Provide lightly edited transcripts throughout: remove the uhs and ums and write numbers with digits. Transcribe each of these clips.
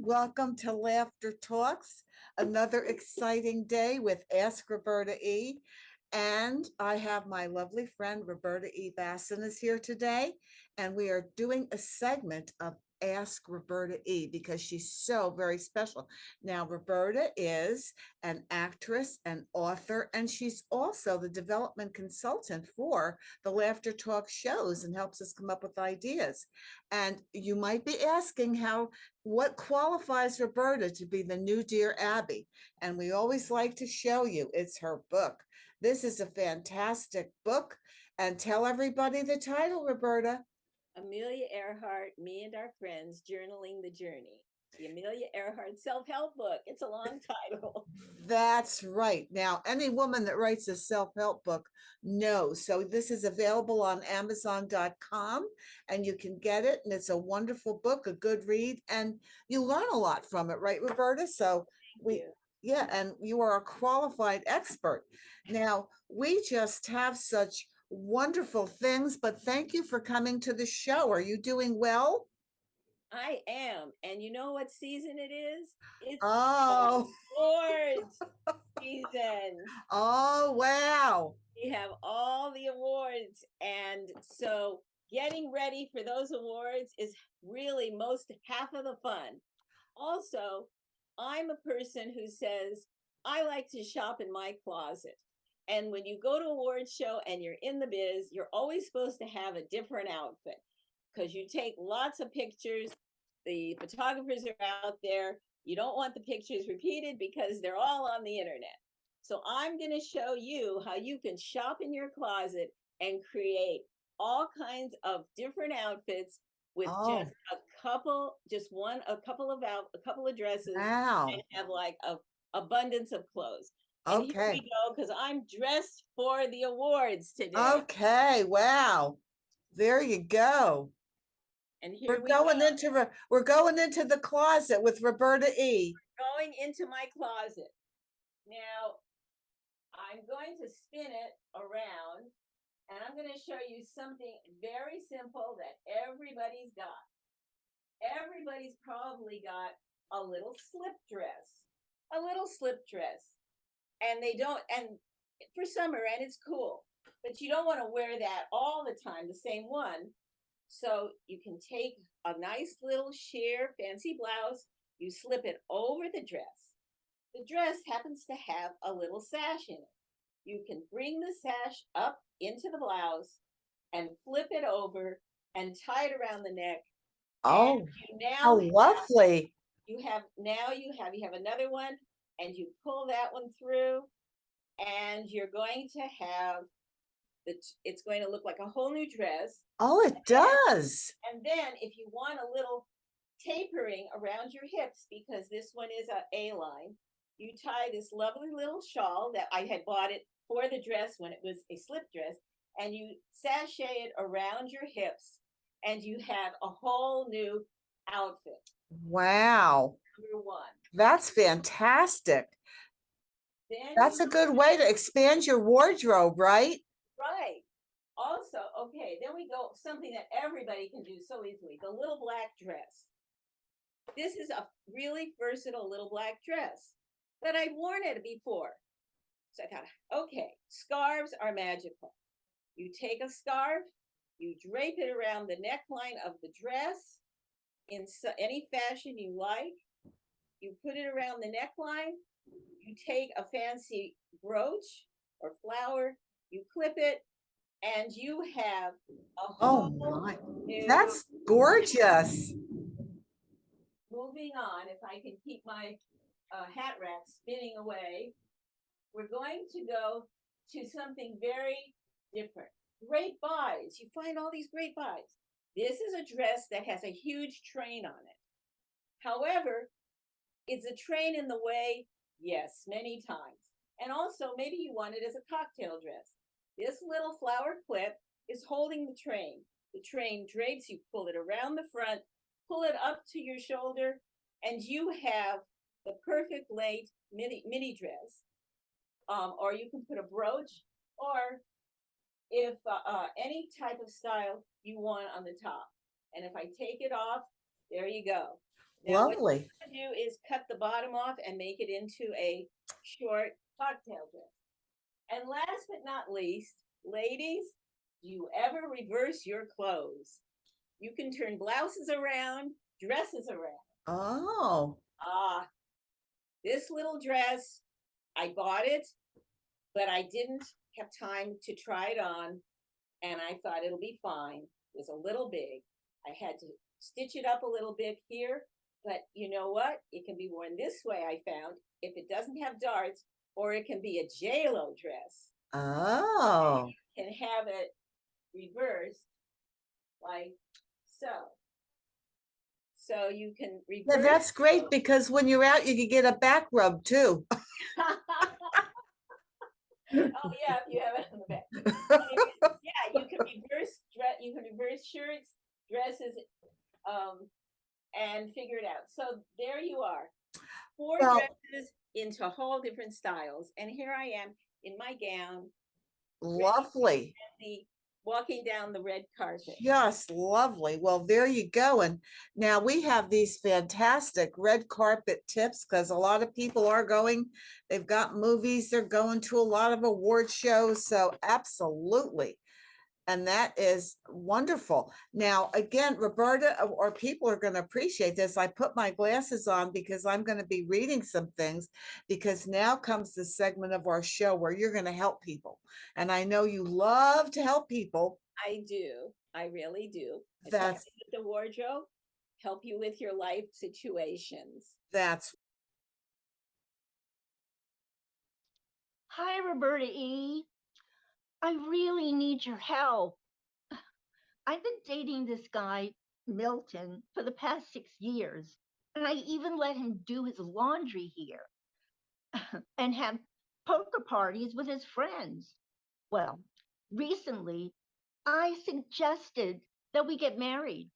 Welcome to Laughter Talks, another exciting day with Ask Roberta E. And I have my lovely friend Roberta E. Bassin is here today, and we are doing a segment of Ask Roberta E because she's so very special. Now, Roberta is an actress and author, and she's also the development consultant for the Laughter Talk shows and helps us come up with ideas. And you might be asking what qualifies Roberta to be the new Dear Abby? And we always like to show you it's her book. This is a fantastic book. And tell everybody the title, Roberta. Amelia Earhart, Me and Our Friends, Journaling the Journey. The Amelia Earhart self-help book. It's a long title. That's right. Now, any woman that writes a self-help book knows. So this is available on Amazon.com and you can get it. And it's a wonderful book, a good read, and you learn a lot from it, right, Roberta? So Thank we, you. yeah, and you are a qualified expert. Now, we just have such wonderful things, but thank you for coming to the show. Are you doing well? I am. And you know what season it is? It's Oh, awards season. oh, wow. We have all the awards. And so getting ready for those awards is really most half of the fun. Also, I'm a person who says, I like to shop in my closet. And when you go to a award show and you're in the biz, you're always supposed to have a different outfit because you take lots of pictures. The photographers are out there. You don't want the pictures repeated because they're all on the internet. So I'm going to show you how you can shop in your closet and create all kinds of different outfits with just Oh, a couple, just one, a couple of dresses, and wow. have like a abundance of clothes. And here we Okay. go, because I'm dressed for the awards today. Okay. Wow. There you go. And here we go, We're going into the closet with Roberta E. going into my closet. Now, I'm going to spin it around and I'm going to show you something very simple that everybody's got. Everybody's probably got a little slip dress, a little slip dress. And they don't, and for summer, and it's cool, but you don't want to wear that all the time, the same one. So you can take a nice little sheer fancy blouse, you slip it over the dress. The dress happens to have a little sash in it. You can bring the sash up into the blouse and flip it over and tie it around the neck. And Oh, you how now lovely. you have another one and you pull that one through and you're going to have it's going to look like a whole new dress. Oh, it And, does. and then if you want a little tapering around your hips, because this one is a line, you tie this lovely little shawl that I had bought it for the dress when it was a slip dress, and you sashay it around your hips, and you have a whole new outfit. Wow. Number one. That's fantastic. Then That's a good way to expand your wardrobe, right? right. Also, okay, then we go something that everybody can do so easily, the little black dress. This is a really versatile little black dress, but I'd worn it before. So I thought, okay, scarves are magical. You take a scarf, you drape it around the neckline of the dress in any fashion you like. You put it around the neckline. You take a fancy brooch or flower, you clip it, and you have a Oh whole my. new. That's gorgeous. Moving on, if I can keep my hat rack spinning away, we're going to go to something very different. Great buys. You find all these great buys. This is a dress that has a huge train on it. However, is a train in the way? Yes, many times. And also, maybe you want it as a cocktail dress. This little flower clip is holding the train. The train drapes, you pull it around the front, pull it up to your shoulder, and you have the perfect late mini dress. Or you can put a brooch, or if any type of style you want on the top. And if I take it off, there you go. Now, what Lovely. you do is cut the bottom off and make it into a short cocktail dress. And last but not least, ladies, do you ever reverse your clothes? You can turn blouses around, dresses around. Oh, Ah, this little dress, I bought it, but I didn't have time to try it on, and I thought it'll be fine. It was a little big. I had to stitch it up a little bit here, but you know what? It can be worn this way, I found, if it doesn't have darts, or it can be a JLo dress. oh. Can have it reversed like so. So you can Yeah, reverse. that's great because when you're out, you can get a back rub too. Oh yeah, if you have it on the back. Yeah, you can reverse dress. You can reverse shirts, dresses, um, and figure it out. So there you are, four Well, dresses into whole different styles, and here I am in my gown, ready lovely. to be walking down the red carpet. Just lovely. Well, there you go. And now we have these fantastic red carpet tips because a lot of people are going, they've got movies, they're going to a lot of award shows. So, absolutely. And that is wonderful. Now, again, Roberta, or people are going to appreciate this. I put my glasses on because I'm going to be reading some things because now comes the segment of our show where you're going to help people. And I know you love to help people. I do. I really do. I help That's you with the wardrobe, help you with your life situations. that's Hi, Roberta E. I really need your help. I've been dating this guy, Milton, for the past 6 years, and I even let him do his laundry here and have poker parties with his friends. Well, recently, I suggested that we get married,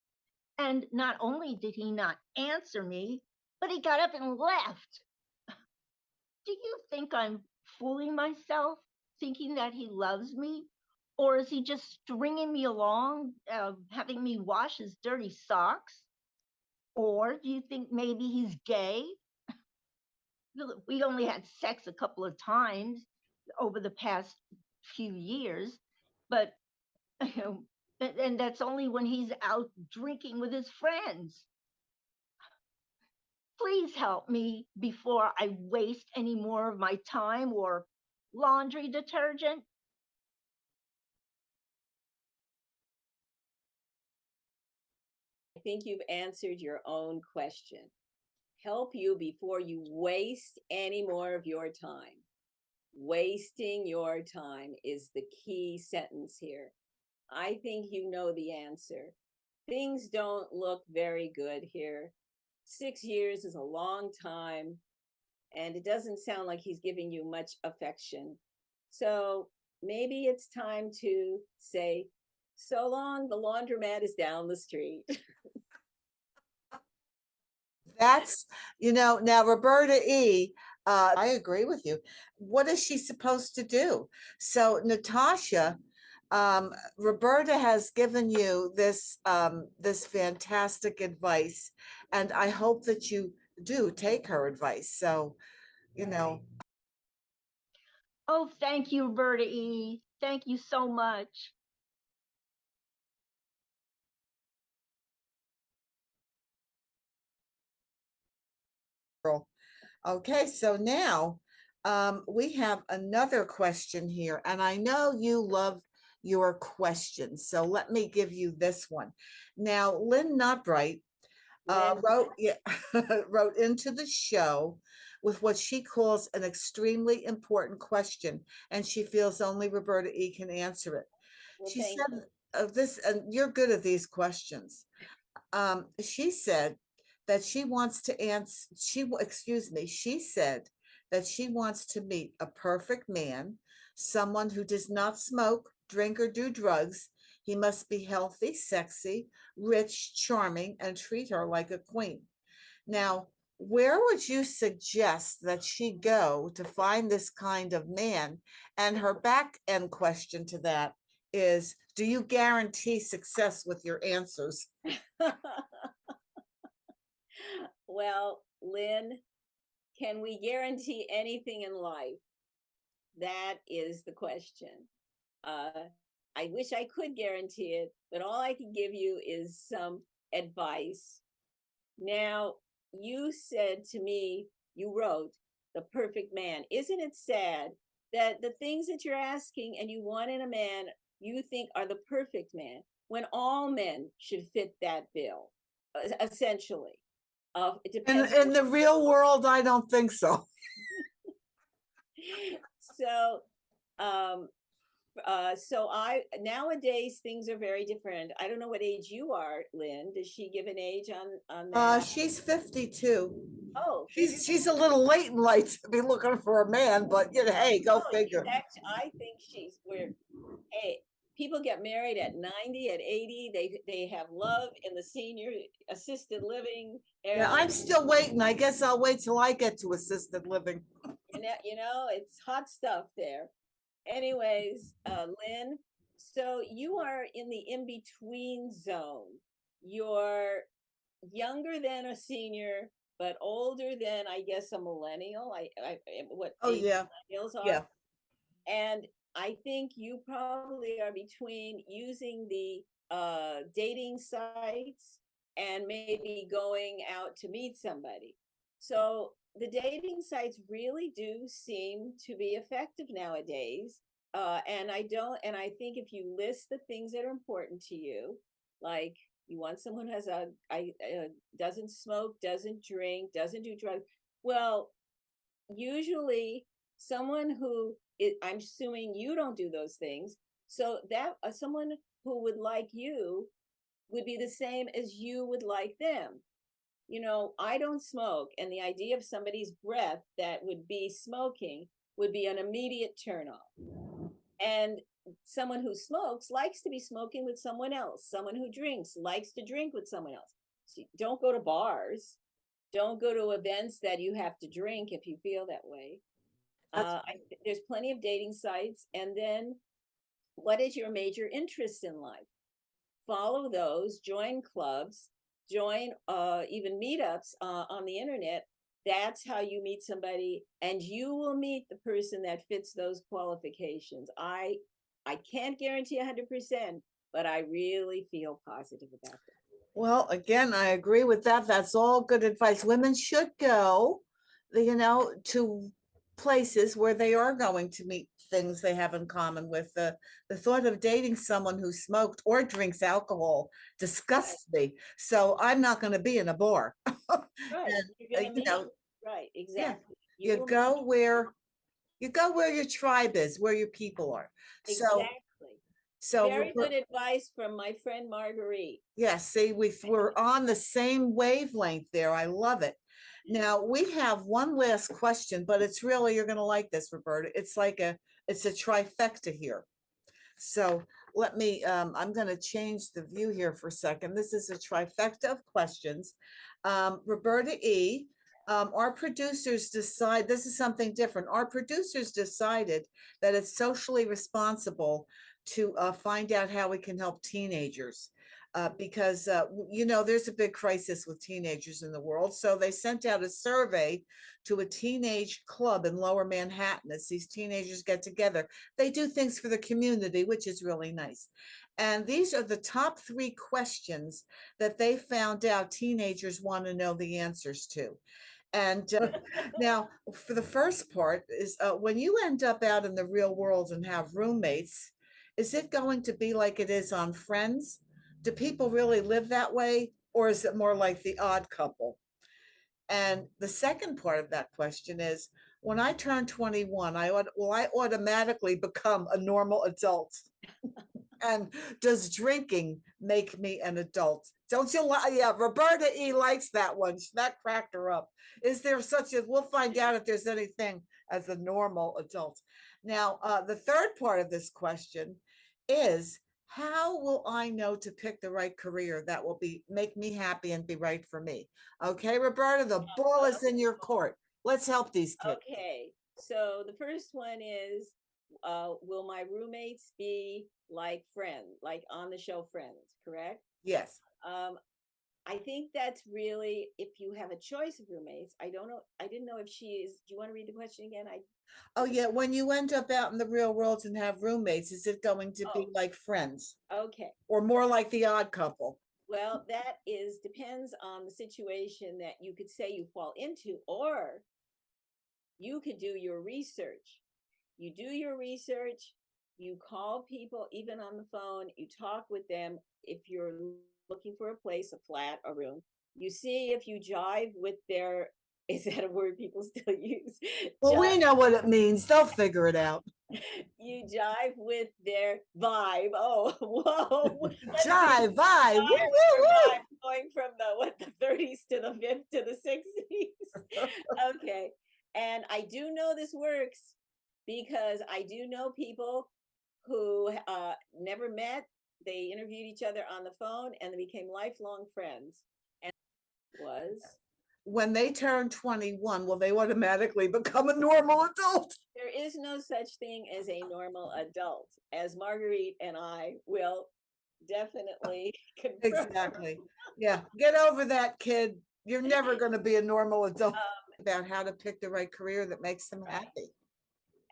and not only did he not answer me, but he got up and left. Do you think I'm fooling myself, thinking that he loves me? Or is he just stringing me along, having me wash his dirty socks? Or do you think maybe he's gay? We only had sex a couple of times over the past few years, but you know, and that's only when he's out drinking with his friends. Please help me before I waste any more of my time or laundry detergent. I think you've answered your own question. Help you before you waste any more of your time. Wasting your time is the key sentence here. I think you know the answer. Things don't look very good here. 6 years is a long time, and it doesn't sound like he's giving you much affection. So maybe it's time to say, so long, the laundromat is down the street. that's now Roberta E. I agree with you. What is she supposed to do? So, Natasha, Roberta has given you this fantastic advice, and I hope that you do take her advice. So, you know, Oh, thank you, Roberta E. Thank you so much. girl. Okay, so now we have another question here, and I know you love your questions, so let me give you this one. Now, Lynn Notbright Lynn, wrote wrote into the show with what she calls an extremely important question, and she feels only Roberta E can answer it. well, She thank said of this, and you're good at these questions. She said that she wants to answer, excuse me, she said that she wants to meet a perfect man, someone who does not smoke, drink, or do drugs. He must be healthy, sexy, rich, charming, and treat her like a queen. Now, where would you suggest that she go to find this kind of man? And her back end question to that is, do you guarantee success with your answers? you. Well, Lynn, can we guarantee anything in life? That is the question. Uh, I wish I could guarantee it, but all I can give you is some advice. Now, you said to me, you wrote, the perfect man. Isn't it sad that the things that you're asking and you want in a man, you think are the perfect man, when all men should fit that bill, essentially? It depends. In the real world, I don't think so. So, um, so I nowadays things are very different. I don't know what age you are, Lynn. Does she give an age on that? She's 52. Oh, She's a little late in life to be looking for a man, but hey, go no, she's figure. actually. I think she's where. Hey, people get married at 90, at 80. They have love in the senior assisted living Yeah, area. I'm still waiting. I guess I'll wait till I get to assisted living. It's hot stuff there. Anyways, Lynn, so you are in the in between zone. You're younger than a senior, but older than, I guess, a millennial. What Oh age yeah, millennials are. yeah. And I think you probably are between using the dating sites and maybe going out to meet somebody. So the dating sites really do seem to be effective nowadays. And I think if you list the things that are important to you, like you want someone who has doesn't smoke, doesn't drink, doesn't do drugs. Well, usually someone I'm assuming you don't do those things. So that someone who would like you would be the same as you would like them. I don't smoke, and the idea of somebody's breath that would be smoking would be an immediate turn off. And someone who smokes likes to be smoking with someone else. Someone who drinks likes to drink with someone else. So don't go to bars. Don't go to events that you have to drink if you feel that way. That's There's plenty of dating sites. And then, what is your major interest in life? Follow those, join clubs, join even meetups on the internet. That's how you meet somebody, and you will meet the person that fits those qualifications. I can't guarantee 100%, but I really feel positive about that. Well, again, I agree with that. That's all good advice. Women should go, to places where they are going to meet things they have in common with. The thought of dating someone who smoked or drinks alcohol Right, disgusts me. So I'm not going to be in a bar. right. And You're gonna meet. Right, yeah, exactly. You you will meet go where you go where your tribe is, where your people are. So, exactly. so Very good advice from my friend Marguerite. yes, see, we're on the same wavelength there. I love it. Now we have one last question, but it's really, you're going to like this, Roberta. It's a trifecta here. So I'm going to change the view here for a second. This is a trifecta of questions. Roberta E, our producers decide, this is something different. Our producers decided that it's socially responsible to find out how we can help teenagers. Because there's a big crisis with teenagers in the world. So they sent out a survey to a teenage club in Lower Manhattan. As these teenagers get together, they do things for the community, which is really nice. And these are the top 3 questions that they found out teenagers want to know the answers to. And now, for the first part, is when you end up out in the real world and have roommates, is it going to be like it is on Friends? Do people really live that way? Or is it more like The Odd Couple? And the second part of that question is, when I turn 21, will I automatically become a normal adult? And does drinking make me an adult? Don't you like? Yeah, Roberta E likes that one. That cracked her up. Is there such a? We'll find out if there's anything as a normal adult. Now, the third part of this question is, how will I know to pick the right career that will make me happy and be right for me? Okay, Roberta, the ball is in your court. Let's help these kids. Okay, so the first one is, will my roommates be like Friends, like on the show Friends, correct? Yes. Um, I think that's really if you have a choice of roommates. I don't know. I didn't know if she is. Do you want to read the question again? I Oh, yeah. When you end up out in the real world and have roommates, is it going to oh, be like friends okay. or more like the odd couple? Well, that is depends on the situation that you could say you fall into, or you could do your research. You do your research, you call people even on the phone, you talk with them if you're looking for a place, a flat, a room. You see if you jive with their is that a word people still use? Well, we Jive, know what it means. They'll figure it out. you jive with their vibe. Oh, whoa. Let's see. Jive, vibe. Woo, Jive with their woo, vibe going from the 30s to the 50s to the 60s. Okay. And I do know this works because I do know people who never met. They interviewed each other on the phone and they became lifelong friends. And was when they turn 21, will they automatically become a normal adult? there is no such thing as a normal adult, as Marguerite and I will definitely confirm. Exactly. Yeah. Get over that, kid. You're never going to be a normal adult. About how to pick the right career that makes them Right. happy.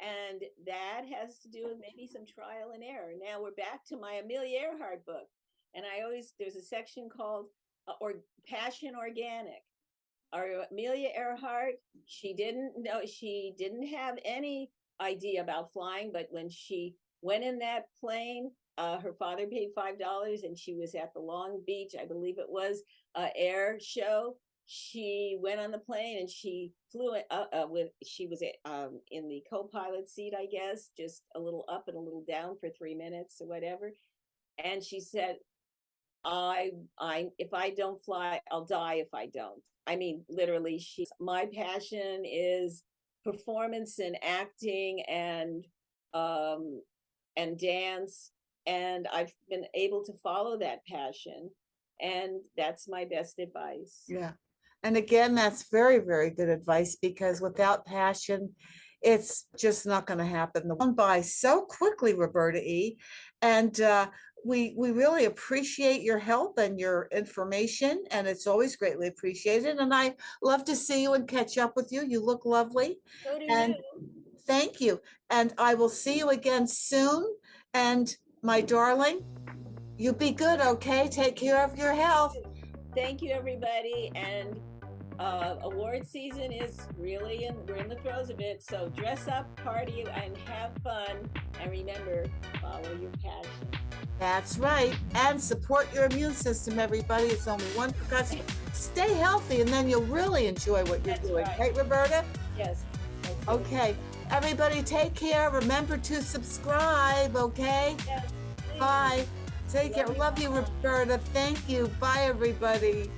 And that has to do with maybe some trial and error. Now we're back to my Amelia Earhart book. And I always, there's a section called or Passion Organic. Our Amelia Earhart, she didn't have any idea about flying, but when she went in that plane, her father paid $5 and she was at the Long Beach, I believe it was, air show. She went on the plane and she flew it with she was in the co-pilot seat, I guess, just a little up and a little down for 3 minutes or whatever. And she said, I if I don't fly, I'll die if I don't. I mean, literally, she's my passion is performance and acting um and dance, and I've been able to follow that passion, and that's my best advice. Yeah. And again, that's very, very good advice because without passion, it's just not going to happen. The one by so quickly, Roberta E. And we really appreciate your help and your information, and it's always greatly appreciated. And I love to see you and catch up with you. You look lovely. So do And you. thank you. And I will see you again soon. And my darling, you be good, okay? Take care of your health. Thank you, everybody, and award season is really we're in the throes of it, so dress up, party, and have fun, and remember, follow your passion. That's right. And support your immune system, everybody. It's only one precaution. Stay healthy, and then you'll really enjoy what you're That's doing. right. Right, Roberta? Yes. Okay. Everybody take care. Remember to subscribe, okay? Yes, Bye. Take care. Love you, Love you, Mom. Roberta. Thank you. Bye, everybody.